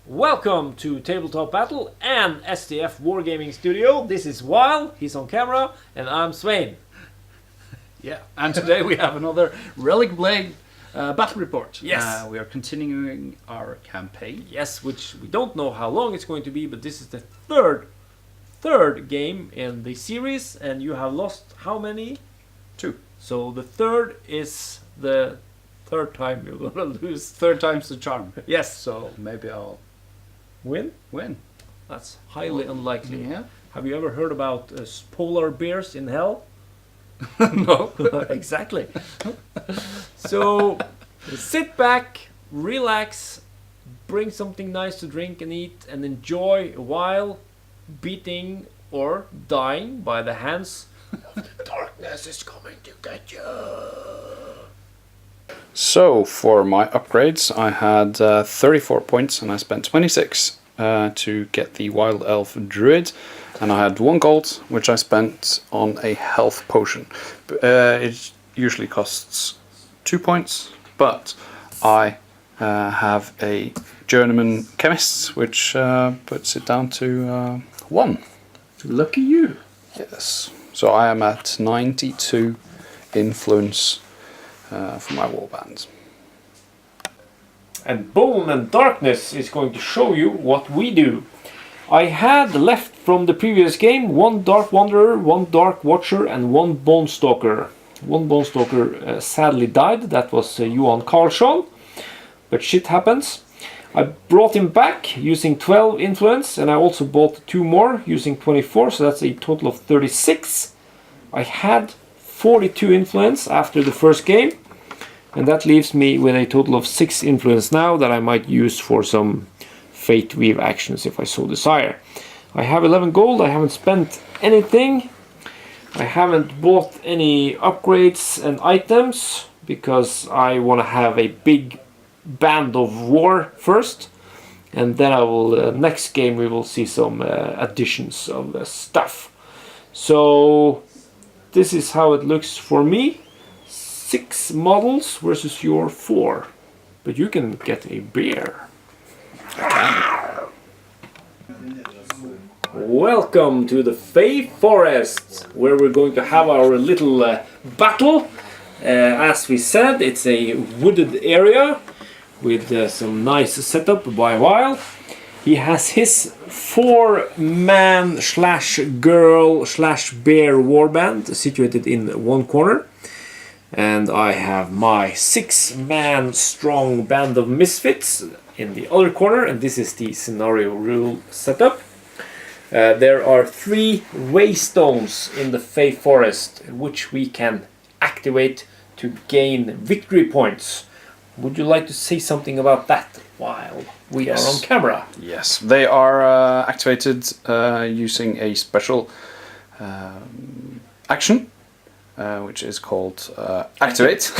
Welcome to Tabletop Battle and STF Wargaming Studio. This is Weil, he's on camera, and I'm Svein. Yeah, and today we have another Relicblade battle report. Yes. We are continuing our campaign. Yes, which we don't know how long it's going to be, but this is the third game in the series, and you have lost how many? 2. So the third is the third time you're gonna lose. Third time's the charm. Yes. So maybe I'll Win? That's highly unlikely. Yeah. Have you ever heard about polar bears in hell? No. Exactly. So sit back, relax, bring something nice to drink and eat, and enjoy while beating or dying by the hands of the darkness is coming to get you. So for my upgrades, I had 34 points and I spent 26 to get the Wild Elf Druid, and I had 1 gold which I spent on a health potion. It usually costs 2 points, but I have a journeyman chemist which puts it down to 1. Lucky you. Yes, so I am at 92 influence for my warband. And Bone and Darkness is going to show you what we do. I had left from the previous game 1 Dark Wanderer, 1 Dark Watcher and 1 Bone Stalker. 1 Bone Stalker sadly died, that was Johan Karlsson, but shit happens. I brought him back using 12 influence, and I also bought 2 more using 24, so that's a total of 36. I had 42 influence after the first game, and that leaves me with a total of 6 influence now that I might use for some Fate Weave actions if I so desire. I have 11 gold, I haven't spent anything. I haven't bought any upgrades and items because I want to have a big band of war first, and then I will next game we will see some additions of stuff. So this is how it looks for me. 6 models versus your 4, but you can get a beer. Welcome to the Fey Forest, where we're going to have our little battle. As we said, it's a wooded area with some nice setup by Weil. He has his 4-man / girl / bear warband situated in one corner. And I have my 6-man strong band of misfits in the other corner, and this is the scenario rule setup. There are 3 waystones in the Fey Forest which we can activate to gain victory points. Would you like to say something about that while we are on camera? Yes, they are activated using a special action, which is called Activate.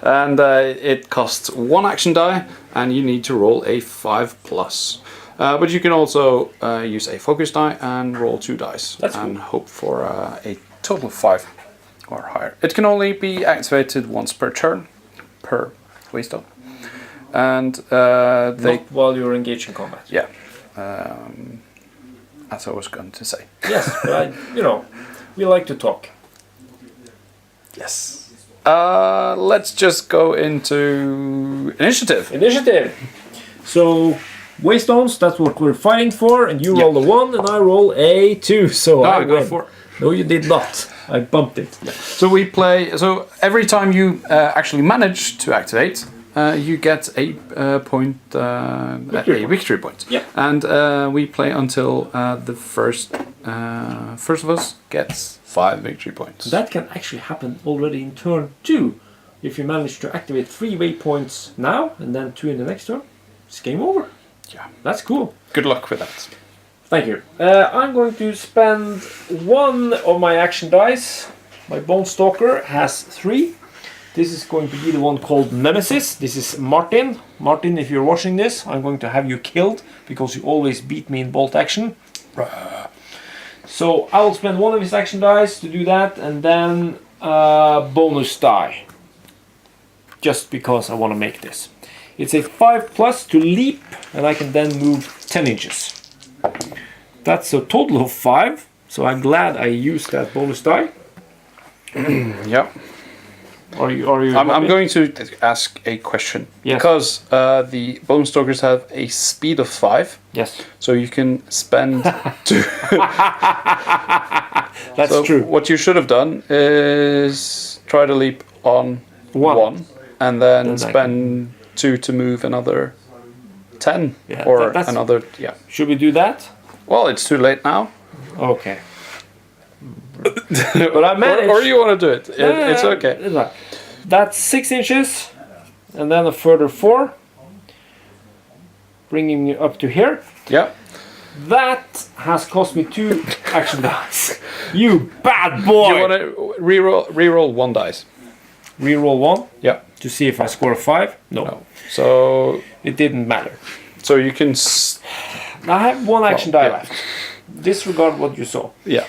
And it costs 1 action die, and you need to roll a 5+. But you can also use a focus die and roll 2 dice. That's and cool. Hope for a total of 5 or higher. It can only be activated once per turn, per waystone. And they... Not while you're engaged in combat. Yeah. As I was going to say. Yes, but we like to talk. Yes. Let's just go into initiative. So, waystones, that's what we're fighting for, and you roll a 1 and I roll a 2. So I got win. 4. No, you did not. I bumped it. So we play. So every time you actually manage to activate, you get a point, a victory point. Yeah. And we play until the first of us gets 5 victory points. That can actually happen already in turn 2. If you manage to activate 3 waypoints now and then 2 in the next turn, it's game over. Yeah. That's cool. Good luck with that. Thank you. I'm going to spend 1 of my action dice. My Bone Stalker has 3. This is going to be the one called Nemesis. This is Martin. Martin, if you're watching this, I'm going to have you killed because you always beat me in bolt action. So I will spend 1 of his action dice to do that, and then bonus die. Just because I want to make this. It's a 5+ to leap, and I can then move 10 inches. That's a total of 5, so I'm glad I used that bonus die. Yeah. Are you I'm going to ask a question. Yes. Because the Bone Stalkers have a speed of 5. Yes. So you can spend 2. That's So true. what you should have done is try to leap on 1 and then spend 2 to move another 10 or another. Yeah. Should we do that? Well, it's too late now. Okay. But I managed. Or you want to do it? It's okay. It's right. That's 6 inches, and then a further 4, bringing me up to here. Yeah. That has cost me 2 action dice. You bad boy! You want to reroll 1 dice. Reroll 1? Yeah. To see if I score a 5? No. So it didn't matter. So you can. I have 1 action die left. Disregard what you saw. Yeah.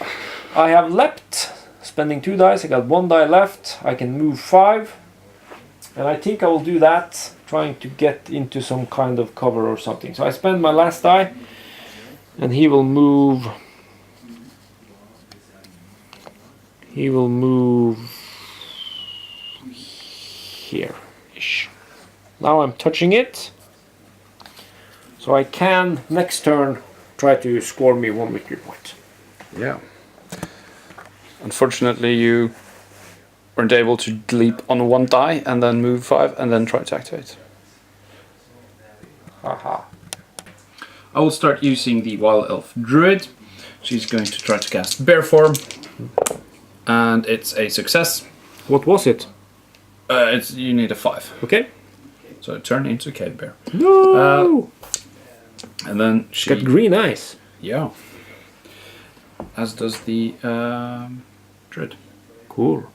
I have leapt, spending 2 dice. I got 1 die left. I can move 5, and I think I will do that, trying to get into some kind of cover or something. So I spend my last die, and he will move. He will move here-ish. Now I'm touching it, so I can next turn try to score me 1 victory point. Yeah. Unfortunately, you weren't able to leap on 1 die and then move 5 and then try to activate. Haha. I will start using the Wild Elf Druid. She's going to try to cast Bear Form, and it's a success. What was it? You need a 5. Okay. So turn into Cave Bear. No! And then she Got green eyes. Yeah. As does the Druid. Cool.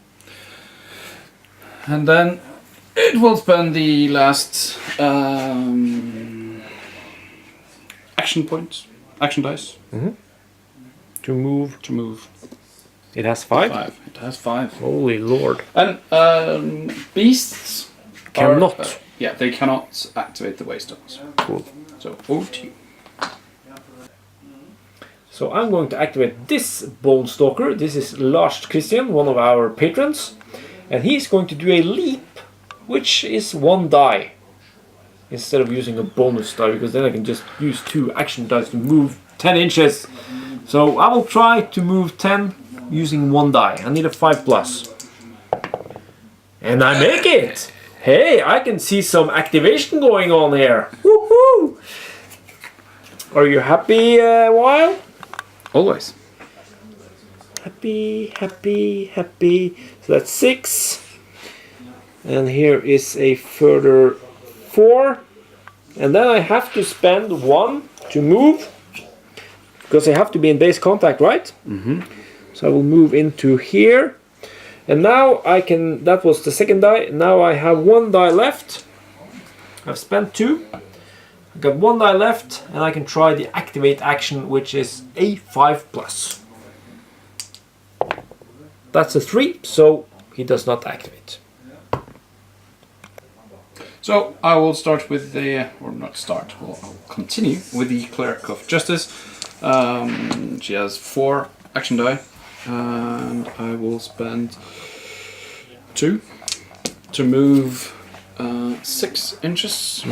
And then it will spend the last action dice. To move. To move. It has 5? 5. It has 5. Holy lord. And beasts Cannot. Yeah, they cannot activate the Waystones. Cool. So over to you. So I'm going to activate this Bone Stalker. This is Lars Christian, one of our patrons. And he's going to do a leap, which is 1 die. Instead of using a bonus die, because then I can just use 2 action dice to move 10 inches. So I will try to move 10 using 1 die. I need a 5+. And I make it! Hey, I can see some activation going on here. Woohoo! Are you happy, Wild? Always. Happy, happy, happy. So that's 6. And here is a further 4. And then I have to spend 1 to move. Because I have to be in base contact, right? Mm-hmm. So I will move into here. And now I can, that was the second die. Now I have 1 die left. I've spent 2. I've got 1 die left, and I can try the activate action, which is a 5+. That's a 3, so he does not activate. So I will start with the, or not start, well, I'll continue with the Cleric of Justice. She has 4 action die, and I will spend 2 to move 6 inches.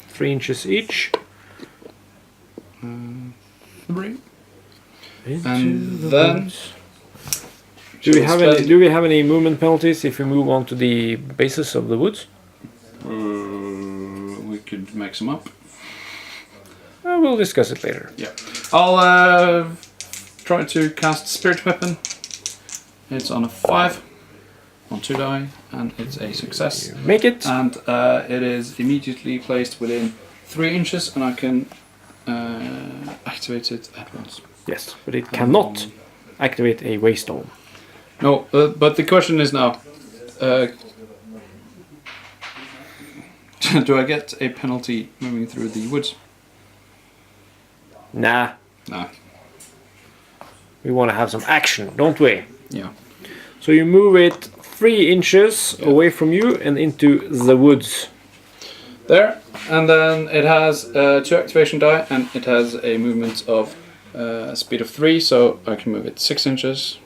3 inches each. 3. Into And the then woods. Do we have any movement penalties if we move on to the bases of the woods? we could make some up. We'll discuss it later. Yeah. I'll try to cast Spirit Weapon. It's on a 5, on 2 die, and it's a success. Make it. And it is immediately placed within 3 inches, and I can activate it at once. Yes, but it cannot activate a waystone. No, but the question is now, do I get a penalty moving through the woods? Nah. Nah. We want to have some action, don't we? Yeah. So you move it 3 inches away from you and into the woods. There, and then it has 2 activation die, and it has a movement of speed of 3, so I can move it 6 inches.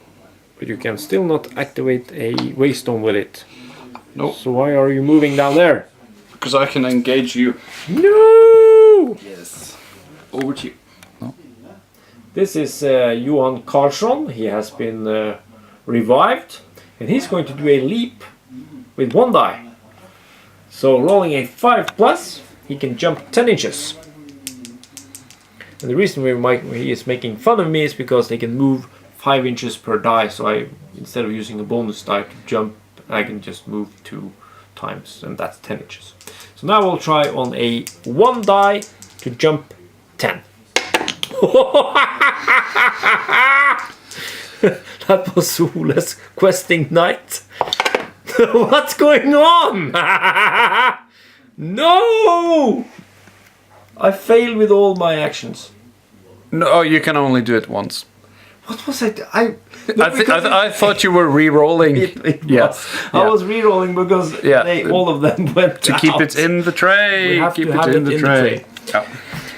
But you can still not activate a waystone with it. Nope. So why are you moving down there? Because I can engage you. No! Yes. Over to you. No. This is Johan Karlsson. He has been revived, and he's going to do a leap with 1 die. So rolling a 5+, he can jump 10 inches. And the reason he is making fun of me is because they can move 5 inches per die. So instead of using a bonus die to jump, I can just move 2 times, and that's 10 inches. So now we'll try on a 1 die to jump 10. That was Ole's questing night. What's going on? No! I failed with all my actions. No, you can only do it once. What was I? I thought you were re-rolling. It was. I was re-rolling because all of them went to out. keep it in the tray. We have keep to it have in the tray. Yeah.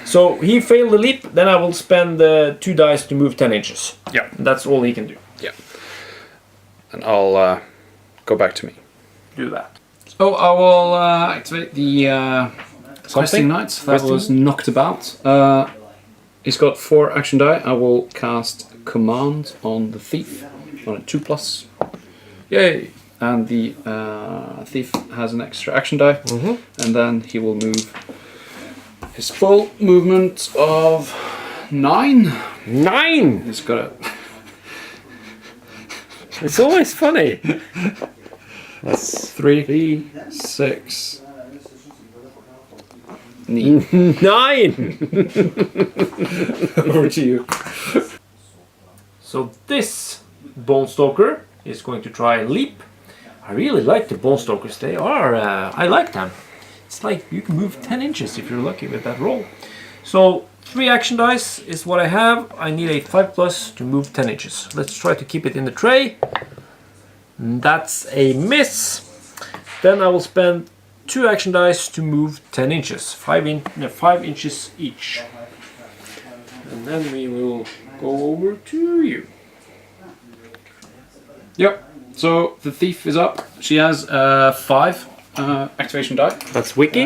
So he failed the leap. Then I will spend 2 dice to move 10 inches. Yeah. And that's all he can do. Yeah. And I'll go back to me. Do that. Oh, I will activate the Questing Knight that was knocked about. He's got 4 action die. I will cast Command on the Thief on a 2+. Yay! And the Thief has an extra action die, and then he will move his full movement of 9. 9! He's got a. It's always funny. That's 3, 6. 9. 9! Over to you. So this Bone Stalker is going to try leap. I really like the Bone Stalkers. They are, I like them. It's like you can move 10 inches if you're lucky with that roll. So 3 action dice is what I have. I need a 5+ to move 10 inches. Let's try to keep it in the tray. That's a miss. Then I will spend 2 action dice to move 10 inches. 5 inches each. And then we will go over to you. Yep. So the Thief is up. She has 5 activation die. That's Wiki.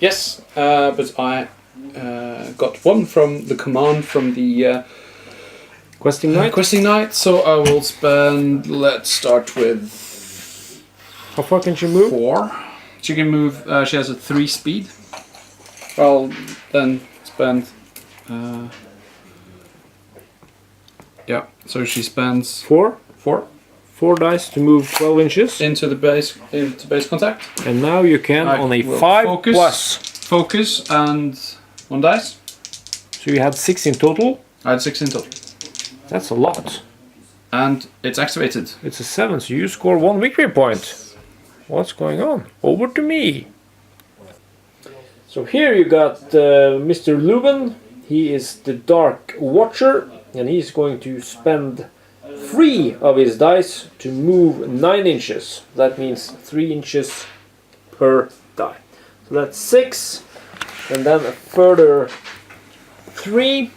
Yes, but I got 1 from the command from the Questing Knight. Questing Knight. So I will spend. Let's start with. How far can she move? 4. She can move. She has a 3 speed. I'll then spend. Yeah. So she spends 4. 4 dice to move 12 inches. into base contact. And now you can I on a will 5+. Focus and 1 dice. So you had 6 in total. I had 6 in total. That's a lot. And it's activated. It's a 7, so you score 1 victory point. What's going on? Over to me. So here you got Mr. Leuven. He is the Dark Watcher, and he's going to spend 3 of his dice to move 9 inches. That means 3 inches per die. So that's 6, and then a further 3.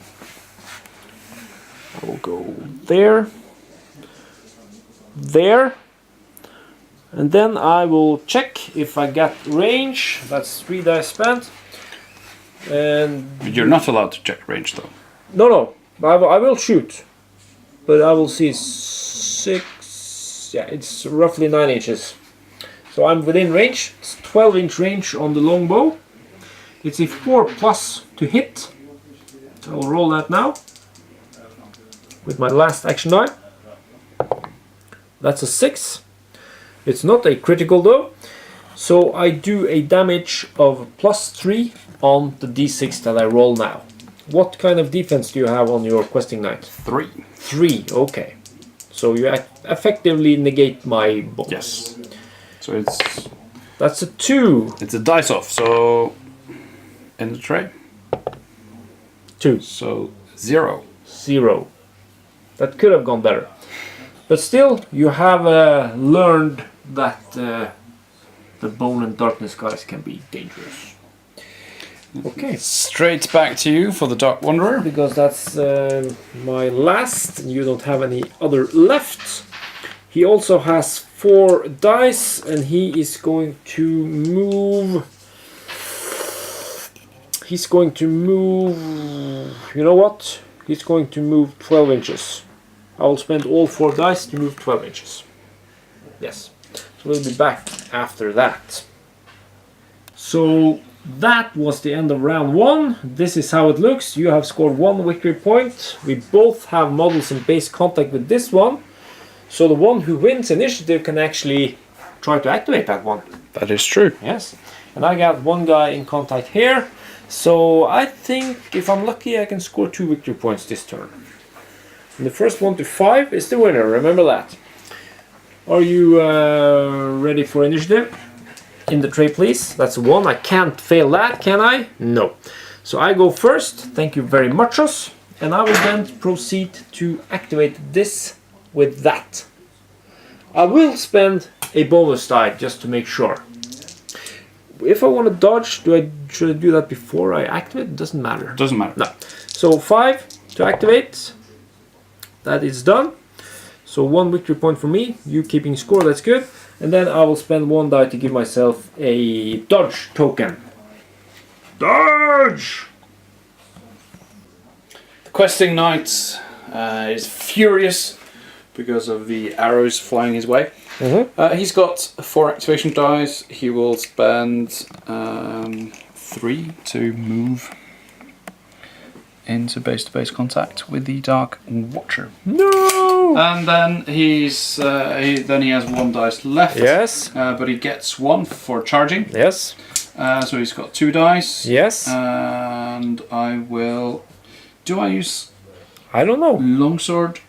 I will go there, there, and then I will check if I get range. That's 3 dice spent. And You're not allowed to check range though. no, I will shoot, but I will see 6. Yeah, it's roughly 9 inches. So I'm within range. It's 12-inch range on the longbow. It's a 4+ to hit. So I'll roll that now with my last action die. That's a 6. It's not a critical though. So I do a damage of +3 on the d6 that I roll now. What kind of defense do you have on your Questing Knight? 3. 3, okay. So you effectively negate my bonus. Yes. So That's a 2. it's a dice off. So in the tray. 2. So 0. 0. That could have gone better. But still, you have learned that the bone and darkness guys can be dangerous. Okay. Straight back to you for the Dark Wanderer. Because that's my last, and you don't have any other left. He also has 4 dice, and he is going to move. He's going to move. You know what? He's going to move 12 inches. I will spend all 4 dice to move 12 inches. Yes. So we'll be back after that. So that was the end of round 1. This is how it looks. You have scored 1 victory point. We both have models in base contact with this one. So the one who wins initiative can actually try to activate that one. That is true. Yes. And I got 1 guy in contact here. So I think if I'm lucky I can score 2 victory points this turn. And the first 1 to 5 is the winner. Remember that. Are you ready for initiative? In the tray, please. That's 1. I can't fail that, can I? No. So I go first. Thank you very much, us. And I will then proceed to activate this with that. I will spend a bonus die just to make sure. If I want to dodge, should I do that before I activate? It doesn't matter. Doesn't matter. No. So 5 to activate. That is done. So 1 victory point for me. You keeping score, that's good. And then I will spend 1 die to give myself a dodge token. Dodge! The questing knight is furious because of the arrows flying his way. He's got 4 activation dice. He will spend 3 to move into base-to-base contact with the Dark Watcher. No! And then he has 1 dice left. Yes. But he gets 1 for charging. Yes. So he's got 2 dice. Yes. And I will. Do I use? I don't know. Longsword.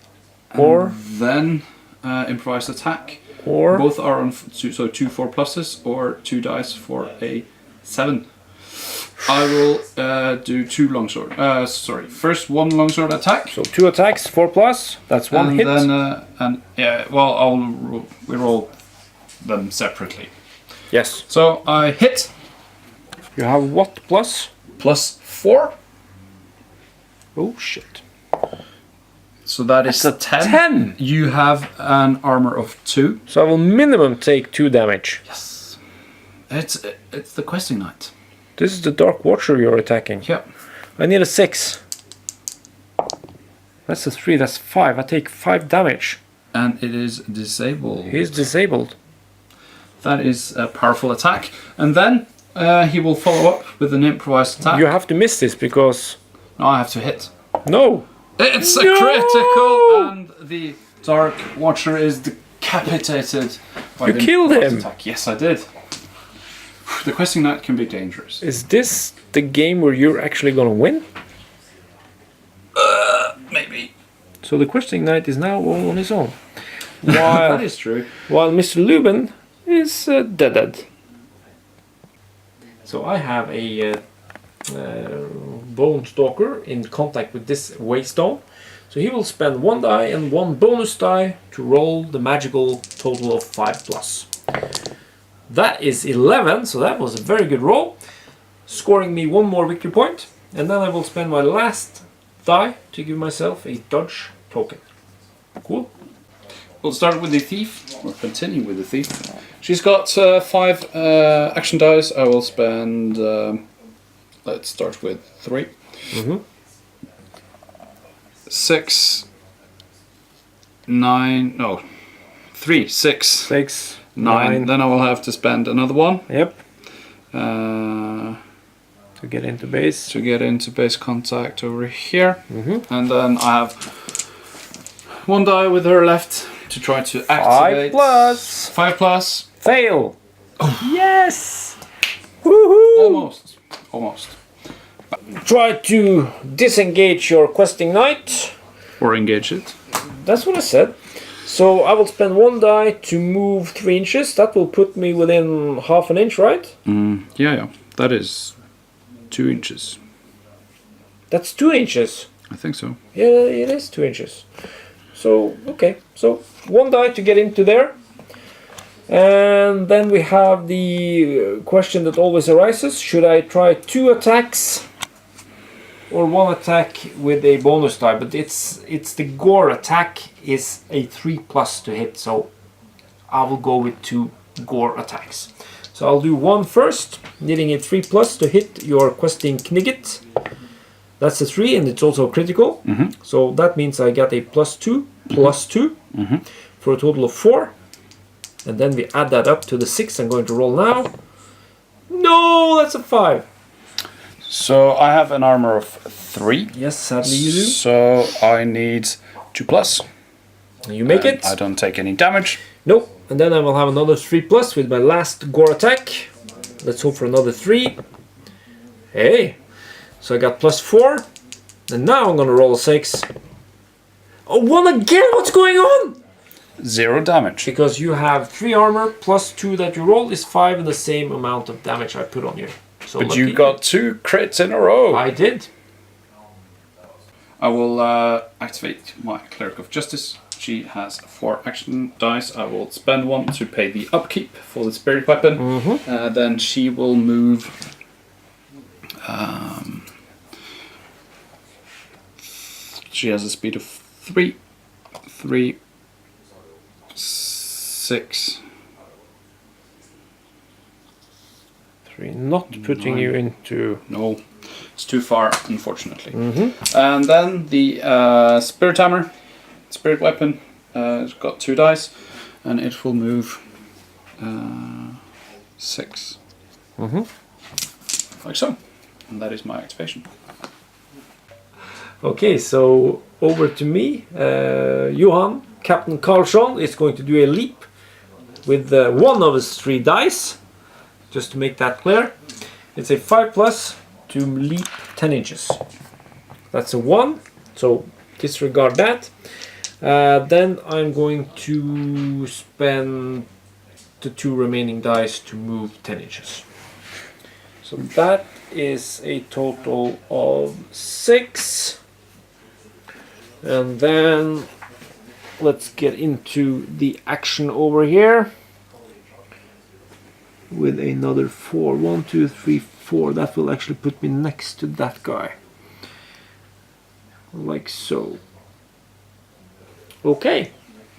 Or then improvised attack. Or both are on so 2 4+, or 2 dice for a 7. I will do 2 longsword. Sorry, first 1 longsword attack. so 2 attacks, 4+. That's 1 hit. Then well, we roll them separately. Yes. So I hit You have what plus? +4. Oh shit. So that is That's a 10. 10. You have an armor of 2. So I will minimum take 2 damage. Yes. It's the questing knight. This is the Dark Watcher you're attacking. Yep. I need a 6. That's a 3, that's 5. I take 5 damage. And it is disabled. He's disabled. That is a powerful attack. And then he will follow up with an improvised attack. You have to miss this because... No, I have to hit. No! It's a No! critical, and the Dark Watcher is decapitated by You the killed improvised him. attack. Yes, I did. The questing knight can be dangerous. Is this the game where you're actually gonna win? Maybe. So the Questing Knight is now all on his own. That While, is true. while Mr. Lubin is dead. So I have a Bone Stalker in contact with this Waystone. So he will spend 1 die and 1 bonus die to roll the magical total of 5+. That is 11, so that was a very good roll, scoring me 1 more victory point, and then I will spend my last die to give myself a dodge token. Cool. We'll start with the thief, or continue with the thief. She's got 5 action dice. I will spend, let's start with 3. 6, 9, no, 3, 6. 6, 9. Then I will have to spend another 1. Yep. To To get into base. get into base contact over here. And then I have 1 die with her left to try to activate. 5+. 5+. Fail. Yes. Woohoo. Almost. Try to disengage your Questing Knight. Or engage it. That's what I said. So I will spend 1 die to move 3 inches. That will put me within half an inch, right? Yeah. That is 2 inches. That's 2 inches. I think so. Yeah, it is 2 inches. So, okay. So 1 die to get into there. And then we have the question that always arises. Should I try 2 attacks or 1 attack with a bonus die? But it's the gore attack is a 3+ to hit, so I will go with 2 gore attacks. So I'll do 1 first, needing a 3+ to hit your questing Knigget. That's a 3 and it's also critical. So that means I get a +2, +2 for a total of 4. And then we add that up to the 6 I'm going to roll now. No, that's a 5. So I have an armor of 3. Yes, sadly you do. So I need 2+. You make it. I don't take any damage. Nope. And then I will have another 3+ with my last gore attack. Let's hope for another 3. Hey. So I got +4. And now I'm going to roll a 6. Oh, 1 again? What's going on? 0 damage. Because you have 3 armor plus 2 that you roll is 5 and the same amount of damage I put on you. So But you got 2 crits in a row. I did. I will activate my Cleric of Justice. She has 4 action dice. I will spend 1 to pay the upkeep for the spirit weapon. Then she will move. She has a speed of 3, 6. 3. Not putting 9. you into. No, it's too far, unfortunately. And then the Spirit Hammer, Spirit Weapon, it's got 2 dice, and it will move 6. Like so. And that is my activation. Okay, so over to me. Johan, Captain Karlsson, is going to do a leap with 1 of his 3 dice. Just to make that clear. It's a 5+ to leap 10 inches. That's a 1, so disregard that. Then I'm going to spend the 2 remaining dice to move 10 inches. So that is a total of 6. And then let's get into the action over here. With another 4. 1, 2, 3, 4. That will actually put me next to that guy. Like so. Okay.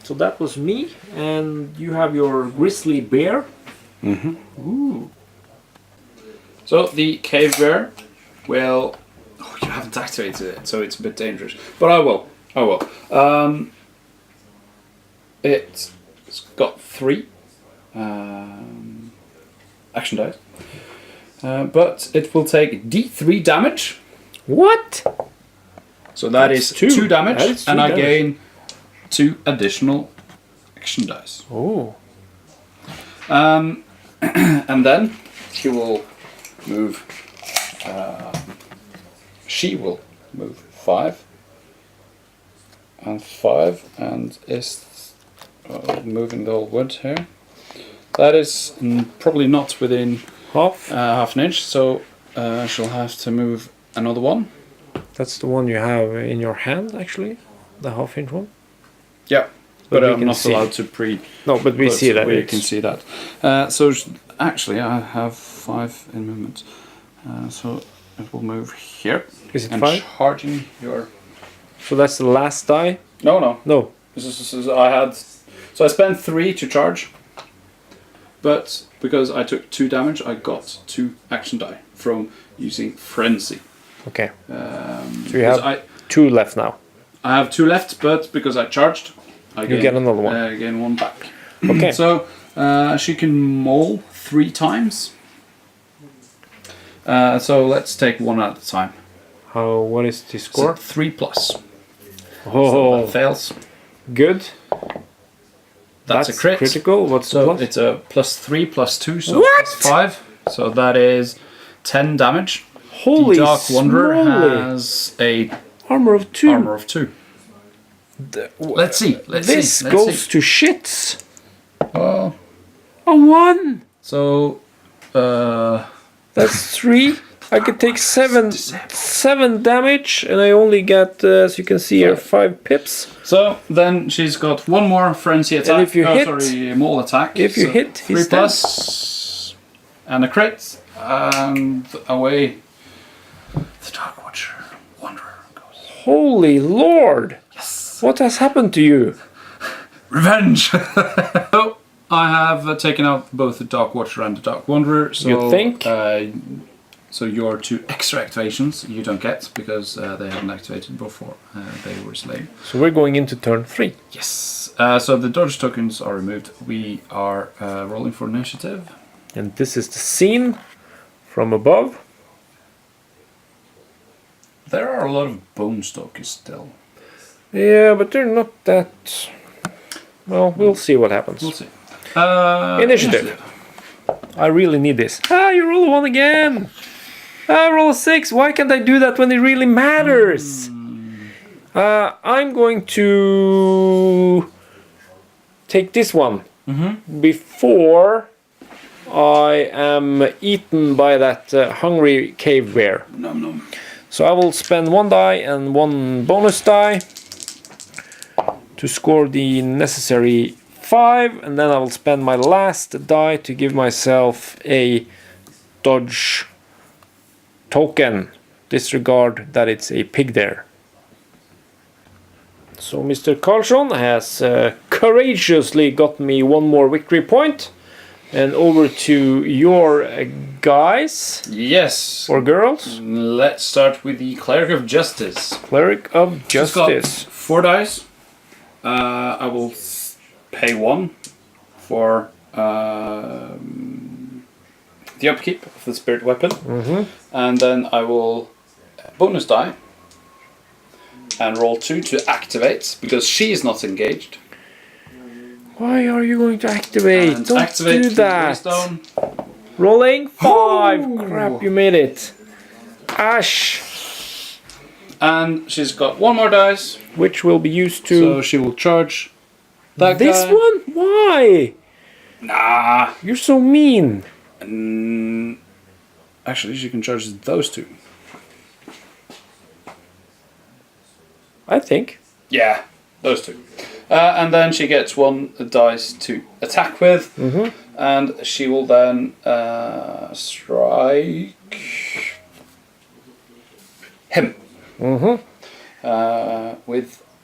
So that was me. And you have your grizzly bear. Ooh. So the cave bear will. Oh, you haven't activated it, so it's a bit dangerous. But I will. It's got 3 action dice, but it will take D3 damage. What? So that's 2 damage, That is 2 and I damage. gain 2 additional action dice. Oh. And then she will move. She will move 5 and 5, and is moving the whole wood here. That is probably not within half an inch, so she'll have to move another 1. That's the one you have in your hand, actually? The half-inch one? Yeah, But but we I'm can not see. allowed to No, but we see that. We can see that. So actually, I have 5 in movement. So it will move here. Is it and 5? charging your. So that's the last die? No. No. This is I had. So I spent 3 to charge. But because I took 2 damage, I got 2 action die from using Frenzy. Okay. So you because have 2 left now. I have 2 left, but because I charged, I get another one. gain 1 back. Okay. So she can maul 3 times. So let's take 1 at a time. What is the score? So 3+. Oh, So that fails. good. That's a crit. Critical. What's the So plus? it's a +3 +2, so What? +5. So that is 10 damage. Holy the Dark Wanderer smoly. has a Armor of 2. armor of 2. Let's see. This goes to shits. Well, A 1. so That's 3. I could take seven damage, and I only get, as you can see here, 5 pips. So then she's got one more frenzy attack. And if you hit, maul attack. If you hit, he's 3+ and a crit, and away the Dark Watcher Wanderer goes. Holy Lord! Yes. What has happened to you? Revenge. So I have taken out both the Dark Watcher and the Dark Wanderer. So You think? So your 2 extra activations you don't get because they haven't activated before they were slain. So we're going into turn 3. Yes. So the dodge tokens are removed. We are rolling for initiative. And this is the scene from above. There are a lot of bone stalkers still. Yeah, but they're not that... Well, we'll see what happens. We'll see. Initiative. I really need this. Ah, you roll a 1 again! Ah, roll a 6! Why can't I do that when it really matters? I'm going to take this one before I am eaten by that hungry cave bear. Nom nom. So I will spend 1 die and 1 bonus die to score the necessary 5, and then I will spend my last die to give myself a dodge token. Disregard that it's a pig there. So Mr. Karlsson has courageously got me 1 more victory point. And over to your guys. Yes. Or girls. Let's start with the Cleric of Justice. Cleric of Justice. She's got 4 dice. I will pay 1 for the upkeep of the spirit weapon. And then I will bonus die and roll 2 to activate because she is not engaged. Why are you going to activate? And Don't activate do that. Waystone. Rolling 5. Ooh. Crap, you made it. Ash. And she's got 1 more dice. Which will be used to... So she will charge that this guy. one? Why? Nah. You're so mean. Actually, she can charge those 2. I think. Yeah, those 2. And then she gets 1 dice to attack with. And she will then strike him. With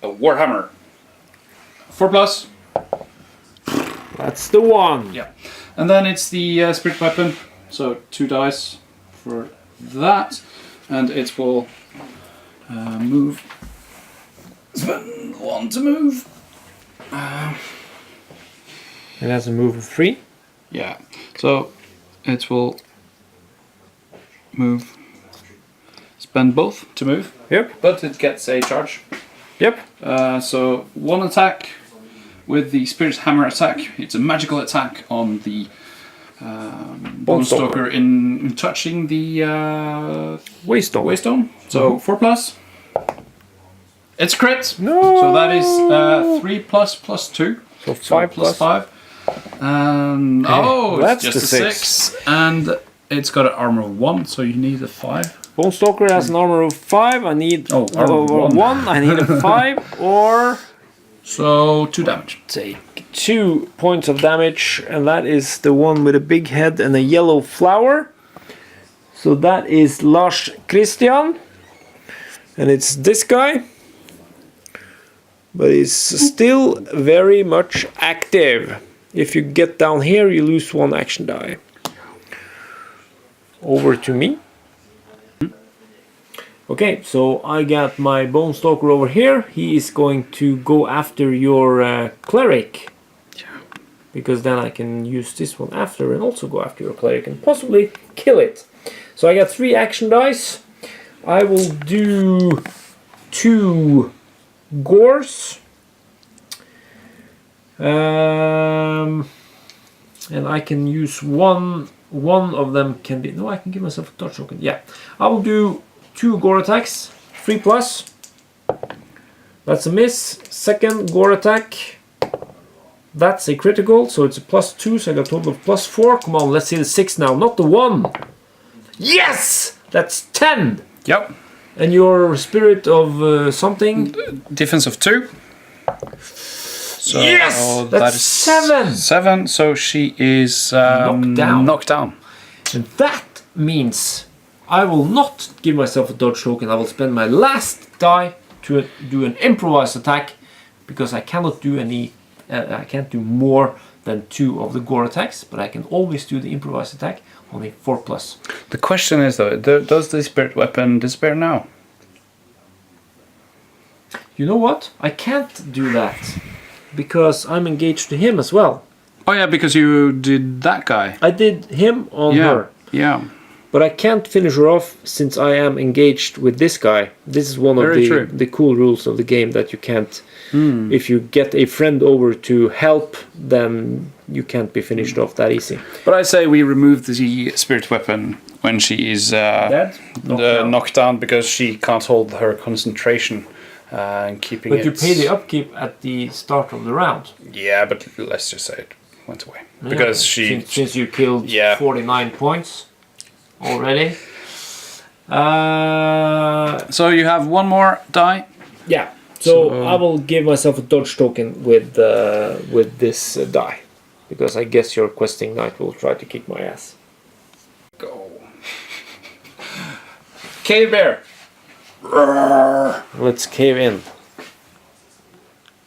a Warhammer. 4+. That's the one. Yeah. And then it's the spirit weapon. So 2 dice for that. And it will move. Spend 1 to move. It has a move of 3. Yeah. So it will move. Spend both to move. Yep. But it gets a charge. Yep. So 1 attack with the Spirit Hammer attack. It's a magical attack on the Bone Stalker in touching the Waystone. So 4+. It's crit. No. So that is 3++2. So 5 plus 5. And that's it's just the a 6. And it's got an armor of 1, so you need a 5. Bone Stalker has an armor of 5. I need armor of 1. I need a 5 or... So 2 damage. Take 2 points of damage, and that is the one with a big head and a yellow flower. So that is Lars Christian, and it's this guy, but he's still very much active. If you get down here, you lose 1 action die. Over to me. Okay, so I got my Bone Stalker over here. He is going to go after your cleric. Yeah. Because then I can use this one after and also go after your cleric and possibly kill it. So I got 3 action dice. I will do 2 gores. And I can use one of them can be... No, I can give myself a dodge token. Yeah, I will do 2 gore attacks, 3+. That's a miss. Second gore attack. That's a critical, so it's a +2, so I got a total of +4. Come on, let's see the 6 now, not the 1. Yes! That's 10. Yep. And your spirit of something? Defense of 2. So Yes! that That's is 7. 7. So she is knocked down. And that means I will not give myself a dodge token. I will spend my last die to do an improvised attack because I cannot do any. I can't do more than 2 of the gore attacks, but I can always do the improvised attack on a 4+. The question is though, does the spirit weapon disappear now? You know what? I can't do that because I'm engaged to him as well. Oh yeah, because you did that guy. I did him on her. Yeah. But I can't finish her off since I am engaged with this guy. This is one of the cool rules of the game, that you can't... If you get a friend over to help, then you can't be finished off that easy. But I say we remove the spirit weapon when she is Dead? knocked down, because she can't hold her concentration and keeping it... But you pay the upkeep at the start of the round. Yeah, but let's just say it went away. Because she... Since you killed 49 points already. So you have one more die? Yeah. So I will give myself a dodge token with this die, because I guess your questing knight will try to kick my ass. Go. Cave bear. Let's cave in.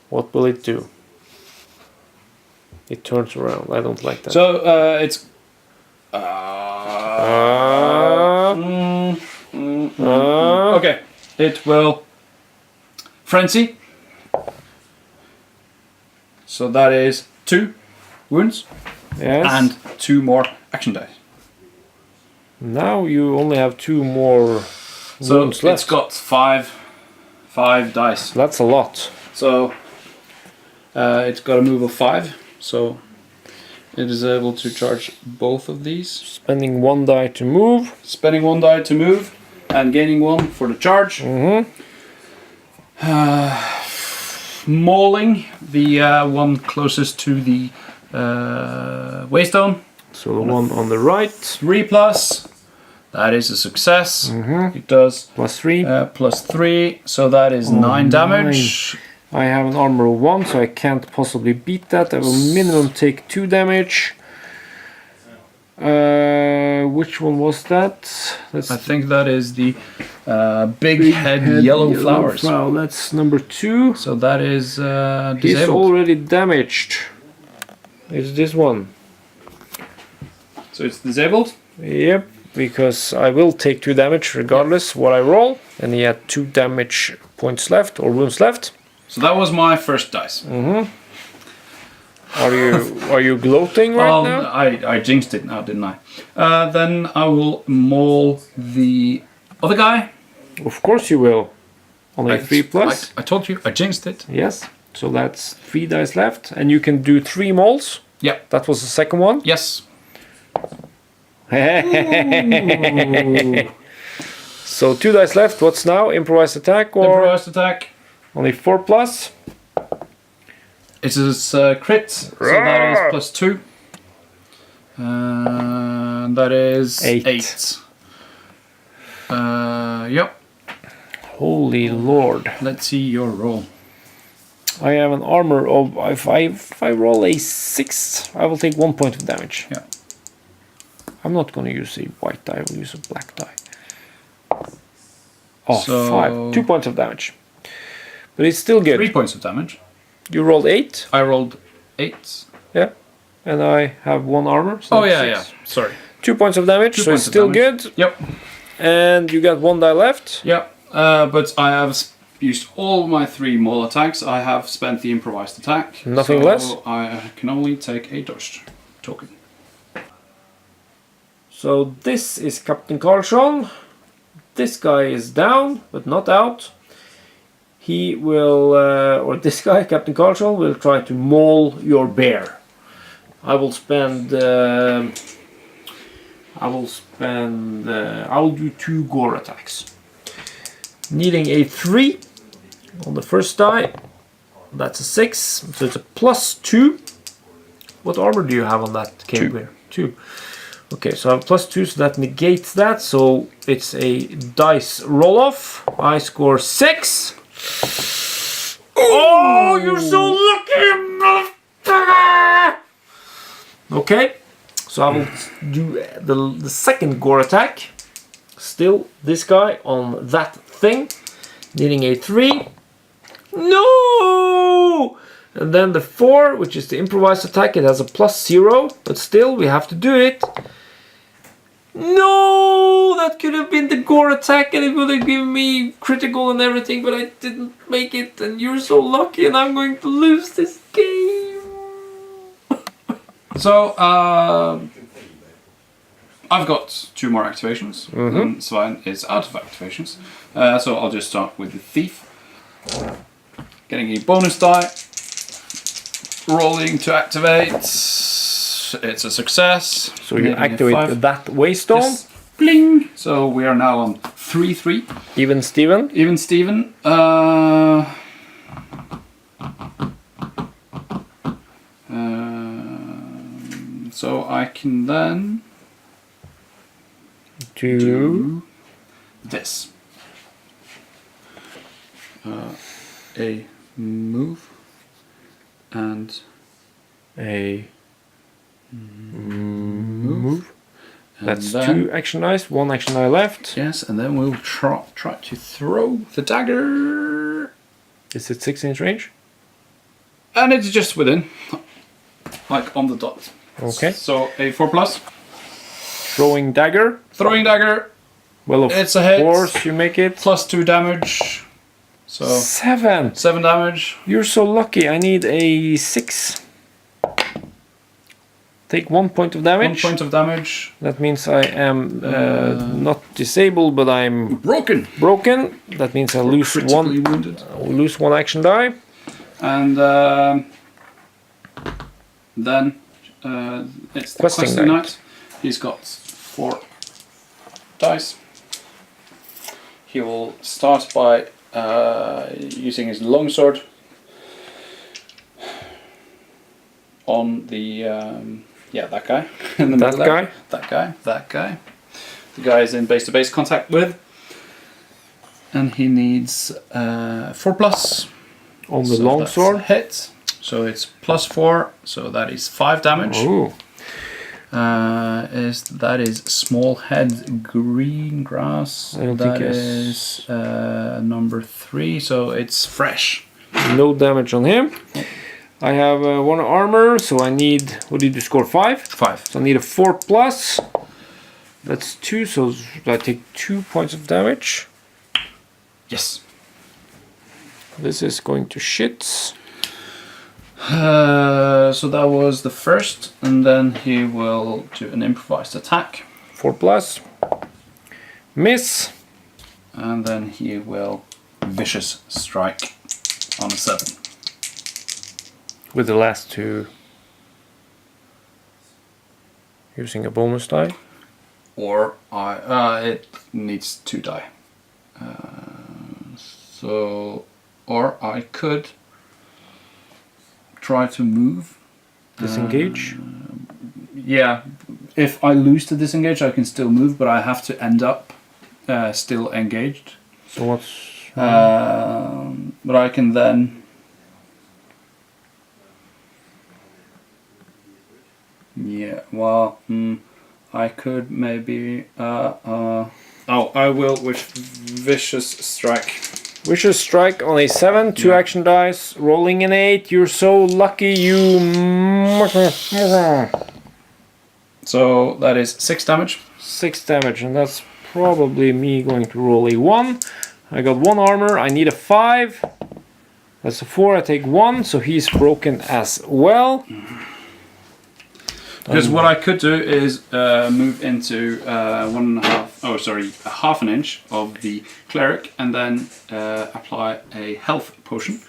What will it do? It turns around. I don't like that. So it's. Okay. It will. Frenzy. So that is 2 wounds. Yes. And 2 more action dice. Now you only have 2 more So wounds left. it's got 5 dice. That's a lot. So it's got a move of 5. So it is able to charge both of these. Spending 1 die to move. Spending 1 die to move and gaining 1 for the charge. Mauling the one closest to the waystone. So the one on the right. 3+. That is a success. It does +3. +3. So that is 9 damage. I have an armor of 1, so I can't possibly beat that. I will minimum take 2 damage. Which one was that? I think that is the big head yellow flowers. Flower. That's number 2. So that is He's disabled. already damaged. It's this one. So it's disabled? Yep, because I will take 2 damage regardless what I roll. And he had 2 damage points left, or wounds left. So that was my first dice. Are you gloating right now? I jinxed it now, didn't I? Then I will maul the other guy. Of course you will. Only 3+. I told you, I jinxed it. Yes. So that's 3 dice left, and you can do 3 mauls. Yep. That was the second one. Yes. So 2 dice left. What's now? Improvised attack or Improvised attack. only 4+? It is crit, so that is +2. That is 8. Yep. Holy Lord. Let's see your roll. I have an armor of... If I roll a 6, I will take 1 point of damage. Yeah. I'm not going to use a white die, I will use a black die. Oh, So- 5. 2 points of damage. But it's still good. 3 points of damage. You rolled 8. I rolled 8. Yeah. And I have 1 armor. So Oh that's yeah, 6. yeah. Sorry. 2 points of damage, 2 so points it's of still damage. good. Yep. And you got 1 die left. Yep. But I have used all my 3 maul attacks. I have spent the improvised attack. Nothing so less? I can only take a dodge token. So this is Captain Karlsson. This guy is down, but not out. He will, or this guy, Captain Karlsson, will try to maul your bear. I will spend, I will do 2 gore attacks. Needing a 3 on the first die. That's a 6, so it's a +2. What armor do you have on that cave bear? 2. Okay, so I have +2, so that negates that. So it's a dice roll-off. I score 6. Oh, you're so lucky! Okay, so I will do the second gore attack. Still, this guy on that thing, needing a 3. No! And then the 4, which is the improvised attack, it has a +0, but still, we have to do it. No! That could have been the gore attack and it would have given me critical and everything, but I didn't make it, and you're so lucky, and I'm going to lose this game. So, I've got 2 more activations, and Svein is out of activations. So I'll just start with the Thief. Getting a bonus die. Rolling to activate. It's a success. So you activate that waystone. Yes. Bling! So we are now on 3-3. Even Steven. Even Steven. So I can then do this. A move and a move. and That's then, 2 action dice, 1 action die left. Yes, and then we'll try to throw the dagger. Is it 6-inch range? And it's just within, like on the dot. Okay. So a 4+. Throwing dagger. Throwing dagger. Well, of It's a hit. course you make it. +2 damage. So 7. 7 damage. You're so lucky. I need a 6. Take 1 point of damage. 1 point of damage. That means I am not disabled, but I'm Broken. broken. That means I lose Critically one. wounded. I'll lose 1 action die. And then it's the Questing Questing Knight. Knight. He's got 4 dice. He will start by using his longsword on the that guy in the That middle guy? there. That guy. The guy is in base-to-base contact with, and he needs 4+. On the So longsword. that's a hit. So it's +4. So that is 5 damage. Ooh. That is small head green grass. I don't That think is number 3. So it's fresh. No damage on him. I have 1 armor, so I need. What did you score? 5? 5. So I need a 4+. That's 2, so I take 2 points of damage. Yes. This is going to shit. So that was the first, and then he will do an improvised attack, 4+. Miss. and then he will vicious strike on a 7. With the last 2. Using a bonus die. Or it needs 2 die. Or I could try to move. Disengage. Yeah, if I lose to disengage, I can still move, but I have to end up still engaged. So what's. But I can then. Yeah, well, I could maybe. I will with vicious strike. Vicious strike on a 7, 2 action dice, rolling an 8. You're so lucky, you. So that is 6 damage. 6 damage, and that's probably me going to roll a 1. I got 1 armor, I need a 5. That's a 4, I take 1, so he's broken as well. Because what I could do is move into a half an inch of the cleric, and then apply a health potion,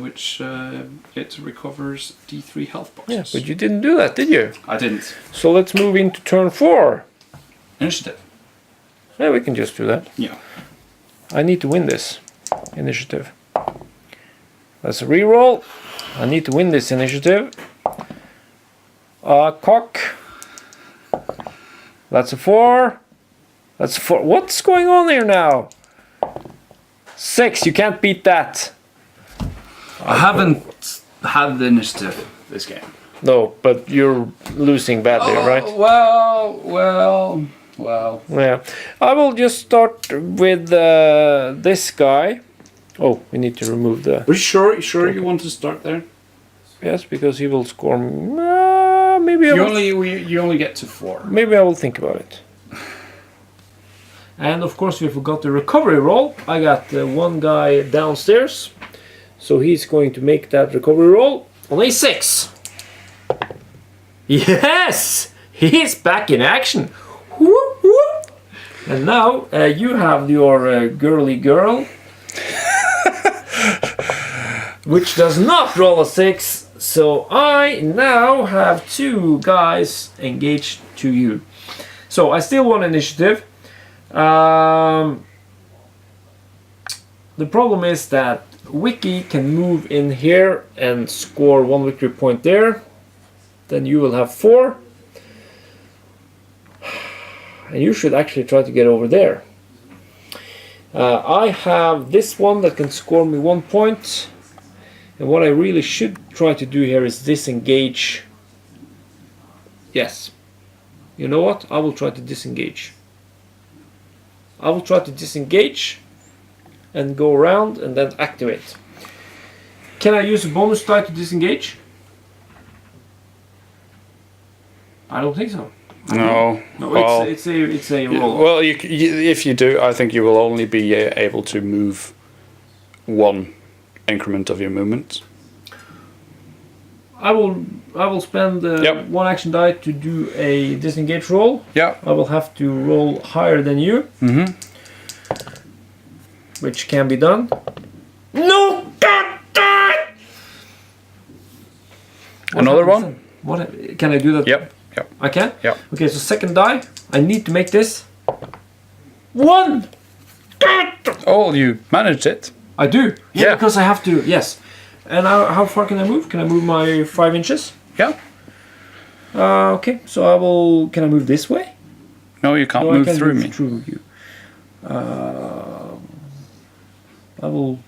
which it recovers D3 health boxes. Yeah, but you didn't do that, did you? I didn't. So let's move into turn 4. Initiative. Yeah, we can just do that. Yeah. I need to win this initiative. Let's reroll. I need to win this initiative. Cock. That's a 4. That's a 4. What's going on here now? 6. You can't beat that. I haven't had the initiative this game. No, but you're losing badly, right? Well. Yeah. I will just start with this guy. Oh, we need to remove the... Are you sure you want to start there? Yes, because he will score... maybe You only get to 4. Maybe I will think about it. And of course we forgot the recovery roll. I got one guy downstairs. So he's going to make that recovery roll on a 6. Yes! He's back in action. Whoop, whoop. And now you have your girly girl. Which does not roll a 6. So I now have 2 guys engaged to you. So I still want initiative. The problem is that Wiki can move in here and score 1 victory point there. Then you will have 4. And you should actually try to get over there. I have this one that can score me 1 point. And what I really should try to do here is disengage. Yes. You know what? I will try to disengage. I will try to disengage and go around and then activate. Can I use a bonus die to disengage? I don't think so. No. Well, it's a roll. Well, if you do, I think you will only be able to move 1 increment of your movement. I will spend 1 action die to do a disengage roll. Yeah. I will have to roll higher than you. Mm-hmm. Which can be done. No! Another one? What? Can I do that? Yep. I can? Yep. Okay, so second die. I need to make this 1! Oh, you managed it. I do. Yeah. Because I have to, yes. And how far can I move? Can I move my 5 inches? Yeah. Okay, so I will... Can I move this way? No, you can't No, move I can through move me. through you. I will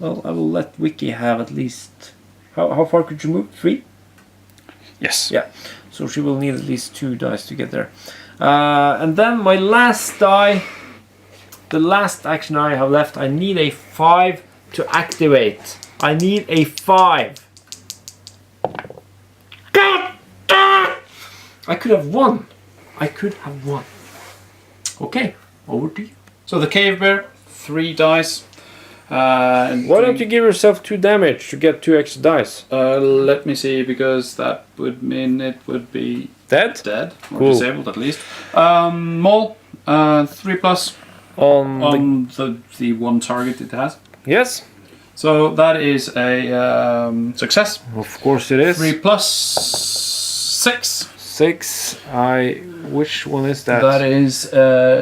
let Wiki have at least... How far could you move? 3? Yes. Yeah. So she will need at least 2 dice to get there. And then my last die... The last action I have left, I need a 5 to activate. I need a 5. I could have won. Okay, over to you. So the cave bear, 3 dice. Why don't you give yourself 2 damage to get 2 extra dice? Let me see, because that would mean it would be Dead? or Cool. disabled at least. Mole, 3 plus on the 1 target it has. Yes. So that is a success. Of course it is. 3 plus 6. 6. Which one is that? That is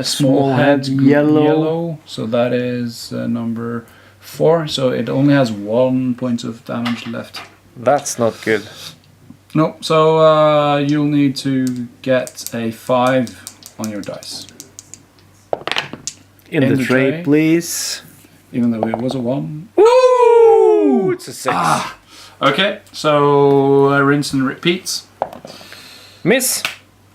small head yellow. So that is number 4. So it only has 1 point of damage left. That's not good. No. So you'll need to get a 5 on your dice. In the tray, please. Even though it was a 1. Ooh! It's a 6. Okay. So rinse and repeat. Miss.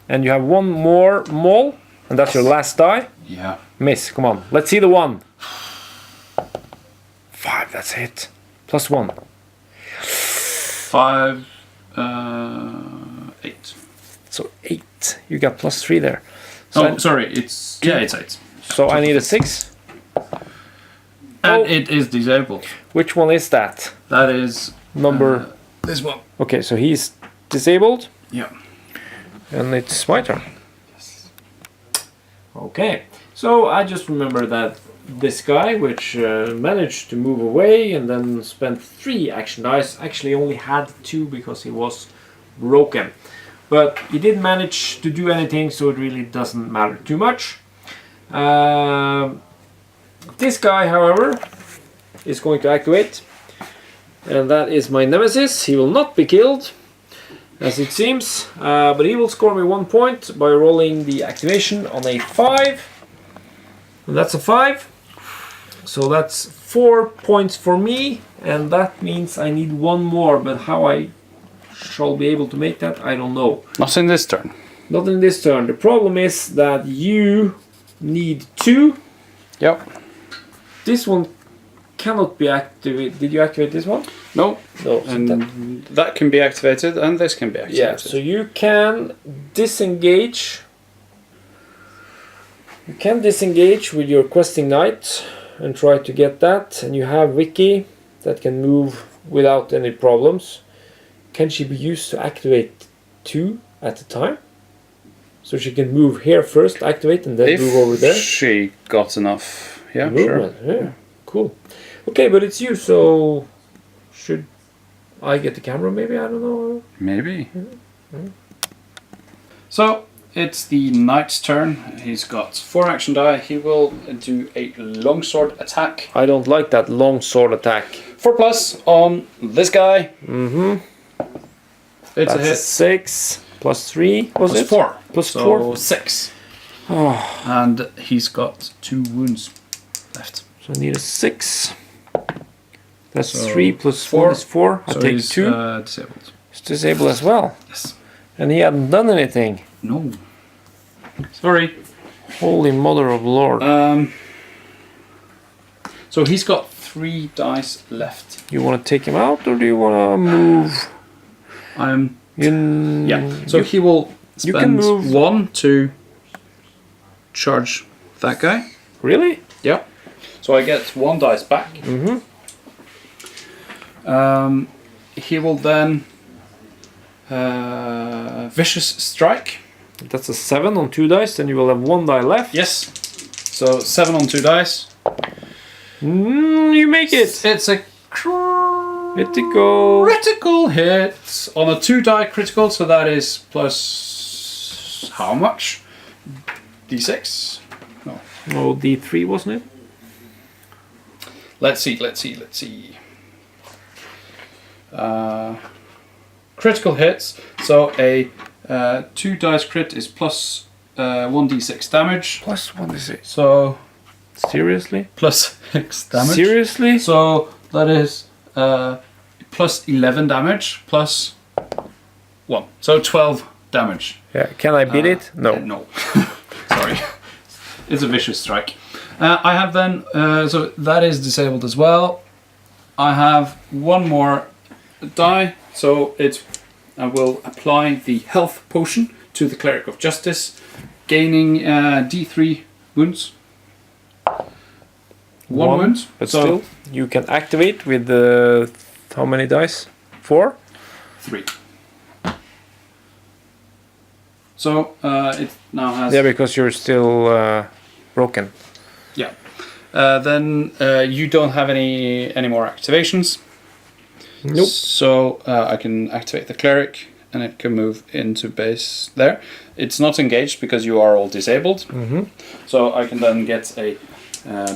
And you have 1 more mole. And that's your last die. Yeah. Miss. Come on. Let's see the 1. 5. That's it. Plus 1. 5, 8. So 8. You got plus 3 there. So Oh, sorry. It's 8. So I need a 6. And it is disabled. Which one is that? That is Number... this one. Okay, so he's disabled. Yeah. And it's my turn. Okay, so I just remember that this guy, which managed to move away and then spent 3 action dice, actually only had 2 because he was broken. But he didn't manage to do anything, so it really doesn't matter too much. This guy, however, is going to activate. And that is my nemesis. He will not be killed. as it seems. But he will score me 1 point by rolling the activation on a 5. And that's a 5. So that's 4 points for me, and that means I need 1 more. But how I shall be able to make that, I don't know. Not in this turn. Not in this turn. The problem is that you need 2. Yep. This one cannot be activated. Did you activate this one? No. No. And that can be activated, and this can be activated. Yeah, so you can disengage. You can disengage with your questing knight and try to get that. And you have Vicky that can move without any problems. Can she be used to activate 2 at a time? So she can move here first, activate, and then move over there. If she got enough, yeah, movement. sure. Yeah, cool. Okay, but it's you, so should I get the camera maybe? I don't know. Maybe. So, it's the knight's turn. He's got 4 action die. He will do a longsword attack. I don't like that long sword attack. 4+ on this guy. Mm-hmm. It's That's a hit. 6 plus 3, was Plus it? 4. Plus So 4. 6. Oh, And he's got 2 wounds left. so I need a 6. That's So 3 plus 4. 4 is 4. I So take he's 2. disabled. It's disabled as well. Yes. And he hadn't done anything. No. Sorry. Holy mother of Lord. So he's got 3 dice left. You want to take him out or do you want to move? Yeah. So he will you can spend move. 1 to charge that guy. Really? Yeah. So I get 1 dice back. Mm-hmm. He will then vicious strike. That's a 7 on 2 dice, then you will have 1 die left. Yes. So 7 on 2 dice. You make it! It's a Critical. critical hit on a 2 die critical. So that is plus how much? D6. Oh, D3 wasn't it? Let's see. Critical hits. So a 2 dice crit is plus 1d6 damage. Plus 1d6. So Seriously? plus 6 damage. Seriously? So that is plus 11 damage plus 1. So 12 damage. Yeah. Can I beat it? No. No. Sorry. It's a vicious strike. I have then, so that is disabled as well. I have 1 more die, so I will apply the health potion to the Cleric of Justice, gaining D3 wounds. 1 wound. But so still, you can activate with the how many dice? 4? 3. So it now has. Yeah, because you're still broken. Yeah. Then you don't have any more activations. Nope. So I can activate the cleric, and it can move into base there. It's not engaged because you are all disabled. Mm-hmm. So I can then get a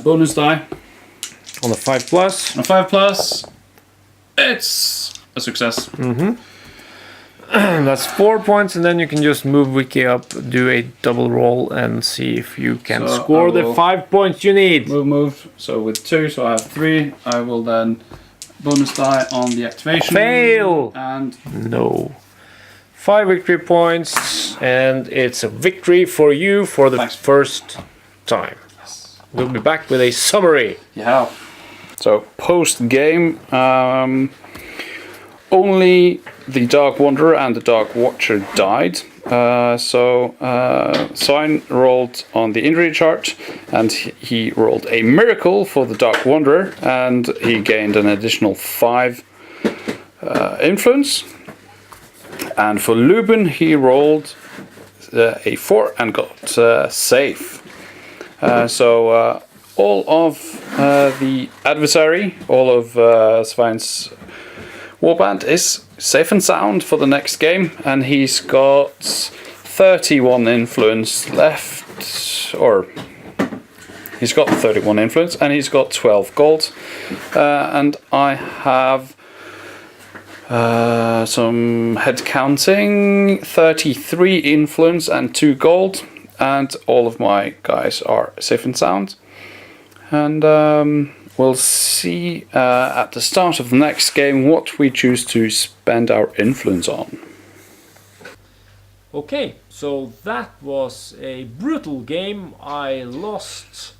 bonus die On the 5+. on a 5+. It's a success. Mm-hmm. That's 4 points, and then you can just move Wiki up, do a double roll, and see if you can So score I the will 5 points you need. Move. So with 2, so I have 3. I will then bonus die on the activation. Fail! And No. 5 victory points, and it's a victory for you for the Thanks. first time. We'll be back with a summary. yeah. So post game, only the Dark Wanderer and the Dark Watcher died. Sign rolled on the injury chart, and he rolled a miracle for the Dark Wanderer, and he gained an additional 5 influence. And for Lubin, he rolled a 4 and got safe. All of the adversary, all of Svein's warband is safe and sound for the next game, and he's got 31 influence left, or he's got 31 influence, and he's got 12 gold, and I have Some head counting, 33 influence and 2 gold, and all of my guys are safe and sound. And we'll see at the start of the next game what we choose to spend our influence on. Okay, so that was a brutal game. I lost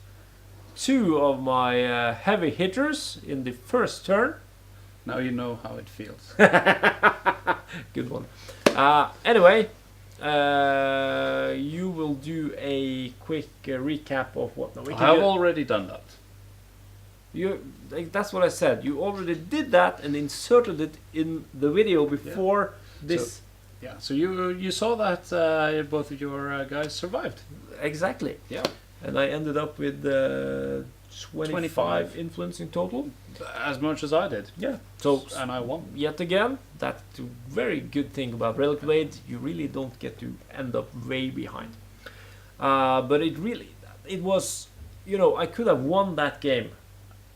2 of my heavy hitters in the first turn. Now you know how it feels. Good one. Anyway, you will do a quick recap of what. I've already done that. That's what I said. You already did that and inserted it in the video before this. So you saw that both of your guys survived. Exactly. Yeah. And I ended up with 25 influence in total. As much as I did. Yeah. So and I won. Yet again, that's a very good thing about Relicblade. You really don't get to end up way behind. But it was, you know, I could have won that game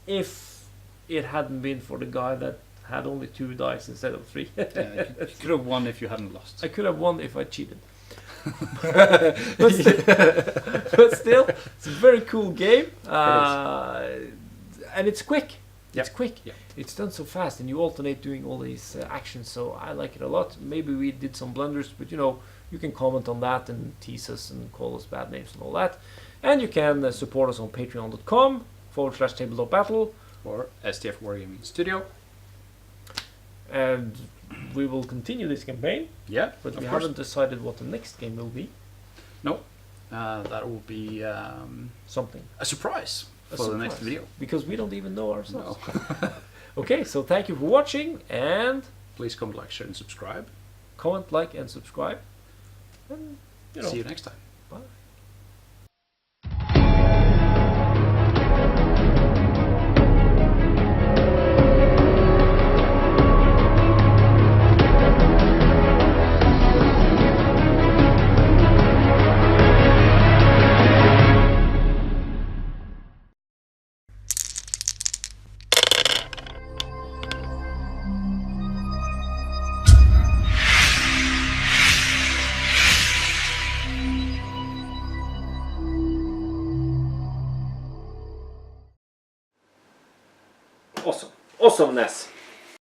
if it hadn't been for the guy that had only 2 dice instead of 3. You could have won if you hadn't lost. I could have won if I cheated. but still, it's a very cool game, and it's quick. It's quick. Yeah. It's done so fast, and you alternate doing all these actions. So I like it a lot. Maybe we did some blunders, but you know, you can comment on that and tease us and call us bad names and all that. And you can support us on patreon.com/tabletopbattle or STF Wargaming Studio. And we will continue this campaign. Yeah, but we haven't decided what the next game will be. No, that will be something. A surprise for the next video. Because we don't even know ourselves. No. Okay, so thank you for watching, and please comment, like, share, and subscribe. Comment, like, and subscribe. And see you next time. Bye. Awesomeness.